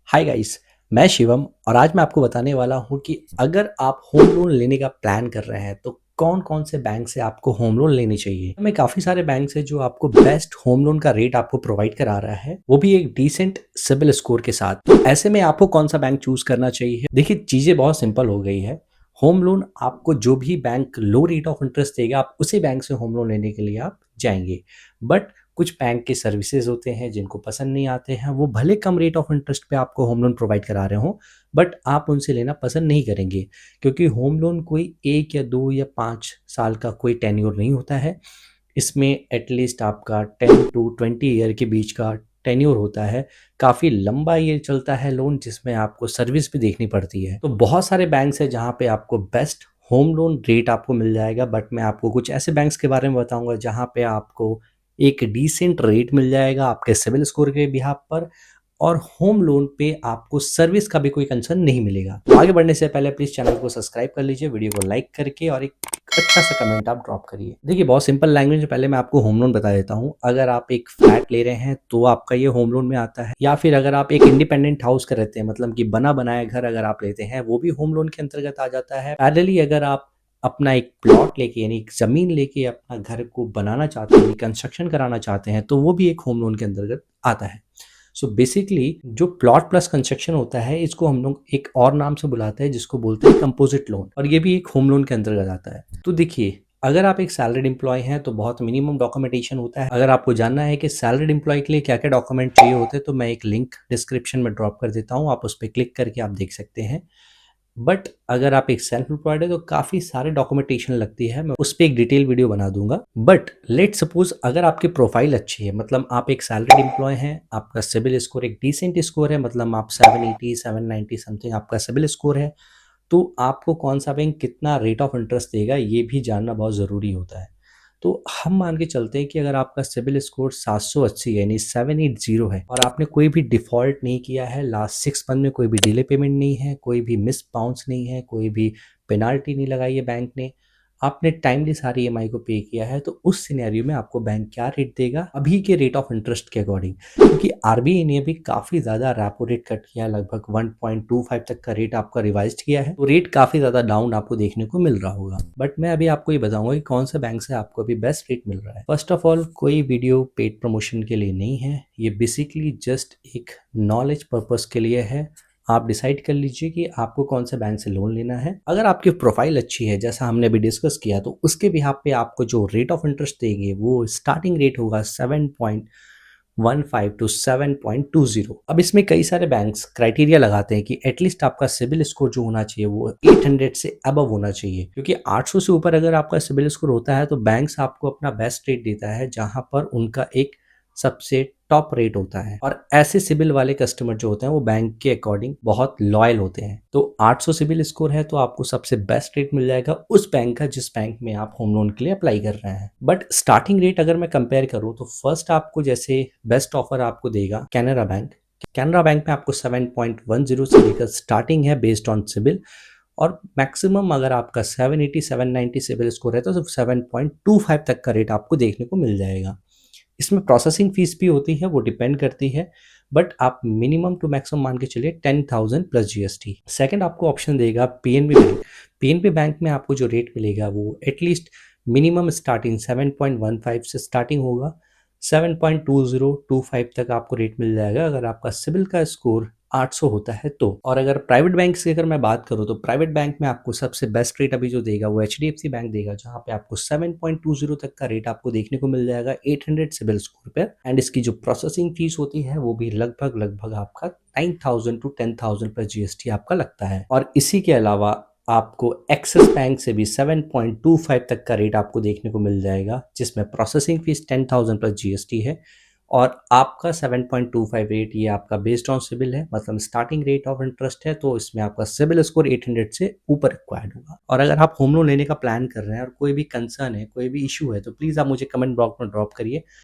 Hi guys. मैं शिवम और आज मैं आपको बताने वाला हूँ कि अगर आप होम लोन लेने का प्लान कर रहे हैं तो कौन कौन से बैंक से आपको होम लोन लेनी चाहिए। हमें काफ़ी सारे बैंक है जो आपको बेस्ट होम लोन का रेट आपको प्रोवाइड करा रहा है, वो भी एक डिसेंट सिबिल स्कोर के साथ। तो ऐसे में आपको कौन सा बैंक चूज करना चाहिए? देखिए, चीज़ें बहुत सिंपल हो गई है। होम लोन आपको जो भी bank low rate of interest देगा, आप उसी बैंक से होम लोन लेने के लिए आप जाएंगे। बट कुछ बैंक के सर्विसेज होते हैं जिनको पसंद नहीं आते हैं, वो भले कम रेट ऑफ इंटरेस्ट पे आपको होम लोन प्रोवाइड करा रहे हो, बट आप उनसे लेना पसंद नहीं करेंगे, क्योंकि होम लोन कोई 1 या 2 या 5 साल का कोई टेन्योर नहीं होता है। इसमें एटलीस्ट आपका 10 to 20 ईयर के बीच का टेन्योर होता है। काफ़ी लंबा ये चलता है लोन, जिसमें आपको सर्विस भी देखनी पड़ती है। तो बहुत सारे बैंक्स हैं जहाँ पे आपको बेस्ट होम लोन रेट आपको मिल जाएगा, बट मैं आपको कुछ ऐसे बैंक्स के बारे में बताऊंगा जहाँ पे आपको एक डिसेंट रेट मिल जाएगा आपके सिविल स्कोर के बिहाफ पर, और होम लोन पे आपको सर्विस का भी कोई कंसर्न नहीं मिलेगा। तो आगे बढ़ने से पहले प्लीज चैनल को सब्सक्राइब कर लीजिए, वीडियो को लाइक करके, और एक अच्छा सा कमेंट आप ड्रॉप करिए। देखिए, बहुत सिंपल लैंग्वेज में पहले मैं आपको होम लोन बता देता हूँ। अगर आप एक फ्लैट ले रहे हैं तो आपका ये होम लोन में आता है, या फिर अगर आप एक इंडिपेंडेंट हाउस का रहते हैं, मतलब कि बना बनाया घर अगर आप लेते हैं, वो भी होम लोन के अंतर्गत आ जाता है। पैरेलली अगर आप अपना एक प्लॉट लेके, यानी एक ज़मीन लेके अपना घर को बनाना चाहते हैं, कंस्ट्रक्शन कराना चाहते हैं, तो वो भी एक होम लोन के अंतर्गत आता है। सो बेसिकली जो प्लॉट प्लस कंस्ट्रक्शन होता है, इसको हम लोग एक और नाम से बुलाते हैं, जिसको बोलते हैं कंपोजिट लोन, और ये भी एक होम लोन के अंतर्गत आता है। तो देखिए, अगर आप एक सैलरीड एम्प्लॉय हैं तो बहुत मिनिमम डॉक्यूमेंटेशन होता है। अगर आपको जानना है कि सैलरीड एम्प्लॉय के लिए क्या क्या डॉक्यूमेंट चाहिए होते हैं, तो मैं एक लिंक डिस्क्रिप्शन में ड्रॉप कर देता हूँ, आप उस पर क्लिक करके आप देख सकते हैं। बट अगर आप एक सेल्फ एम्प्लॉयड है तो काफ़ी सारे डॉक्यूमेंटेशन लगती है, मैं उस पर एक डिटेल वीडियो बना दूंगा। बट लेट सपोज अगर आपकी प्रोफाइल अच्छी है, मतलब आप एक सैलरीड एम्प्लॉय हैं, आपका सिबिल स्कोर एक डिसेंट स्कोर है, मतलब आप 780 790 समथिंग आपका सिबिल स्कोर है, तो आपको कौन सा बैंक कितना रेट ऑफ इंटरेस्ट देगा ये भी जानना बहुत ज़रूरी होता है। तो हम मान के चलते हैं कि अगर आपका सिबिल स्कोर 780 है, यानी 780 है, और आपने कोई भी डिफ़ॉल्ट नहीं किया है, लास्ट 6 मंथ में कोई भी डिले पेमेंट नहीं है, कोई भी मिस बाउंस नहीं है, कोई भी पेनाल्टी नहीं लगाई है बैंक ने, आपने टाइमली सारी ईएमआई को पे किया है, तो उस सिनेरियो में आपको बैंक क्या रेट देगा अभी के रेट ऑफ इंटरेस्ट के अकॉर्डिंग। क्योंकि आरबीआई ने भी काफ़ी ज़्यादा रेपो रेट कट किया, लगभग 1.25 तक का रेट आपका रिवाइज किया है, तो रेट काफ़ी ज़्यादा डाउन आपको देखने को मिल रहा होगा। बट मैं अभी आपको ये बताऊंगा कि कौन सा बैंक से आपको अभी बेस्ट रेट मिल रहा है। फर्स्ट ऑफ ऑल, कोई वीडियो पेड प्रमोशन के लिए नहीं है, ये बेसिकली जस्ट एक नॉलेज पर्पस के लिए है। आप डिसाइड कर लीजिए कि आपको कौन से बैंक से लोन लेना है। अगर आपकी प्रोफाइल अच्छी है, जैसा हमने अभी डिस्कस किया, तो उसके बिहाफ पे आपको जो रेट ऑफ इंटरेस्ट देंगे वो स्टार्टिंग रेट होगा 7.15 to 7.20। अब इसमें कई सारे बैंक्स क्राइटेरिया लगाते हैं कि एटलीस्ट आपका सिबिल स्कोर जो होना चाहिए वो 800 से अबव होना चाहिए, क्योंकि 800 से ऊपर अगर आपका सिबिल स्कोर होता है तो बैंक्स आपको अपना बेस्ट रेट देता है, जहां पर उनका एक सबसे टॉप रेट होता है। और ऐसे सिबिल वाले कस्टमर जो होते हैं वो बैंक के अकॉर्डिंग बहुत लॉयल होते हैं। तो 800 सिबिल स्कोर है तो आपको सबसे बेस्ट रेट मिल जाएगा उस बैंक का जिस बैंक में आप होम लोन के लिए अप्लाई कर रहे हैं। बट स्टार्टिंग रेट अगर मैं कंपेयर करूं तो फर्स्ट आपको जैसे बेस्ट ऑफर आपको देगा कैनरा बैंक। कैनरा बैंक में आपको 7.10 से लेकर स्टार्टिंग है बेस्ड ऑन सिबिल, और मैक्सिमम अगर आपका 780 790 सिबिल स्कोर है तो 7.25 तक का रेट आपको देखने को मिल जाएगा। इसमें प्रोसेसिंग फीस भी होती है, वो डिपेंड करती है, बट आप मिनिमम टू मैक्सिमम मान के चलिए 10,000 प्लस जीएसटी। सेकंड आपको ऑप्शन देगा पीएनबी बैंक। पीएनबी बैंक में आपको जो रेट मिलेगा वो एटलीस्ट मिनिमम स्टार्टिंग 7.15 से स्टार्टिंग होगा, 7.2025 तक आपको रेट मिल जाएगा अगर आपका सिबिल का स्कोर 800 होता है तो। और अगर प्राइवेट बैंक की अगर मैं बात करूँ तो प्राइवेट बैंक में आपको सबसे बेस्ट रेट अभी जो देगा वो एचडीएफसी बैंक देगा, जहां पे आपको 7.20 तक का रेट आपको देखने को मिल जाएगा 800 सिबिल स्कोर पे। एंड इसकी जो प्रोसेसिंग फीस होती है वो भी लगभग लगभग आपका 9,000 to 10,000 प्लस जीएसटी आपका लगता है। और इसी के अलावा आपको एक्सिस बैंक से भी 7.25 तक का रेट आपको देखने को मिल जाएगा, जिसमें प्रोसेसिंग फीस 10,000 प्लस जीएसटी है, और आपका 7.25 रेट ये आपका बेस्ड ऑन सिबिल है, मतलब स्टार्टिंग रेट ऑफ इंटरेस्ट है, तो इसमें आपका सिबिल स्कोर 800 से ऊपर रिक्वायर्ड होगा। और अगर आप होम लोन लेने का प्लान कर रहे हैं और कोई भी कंसर्न है, कोई भी इशू है, तो प्लीज़ आप मुझे कमेंट बॉक्स में ड्रॉप करिए।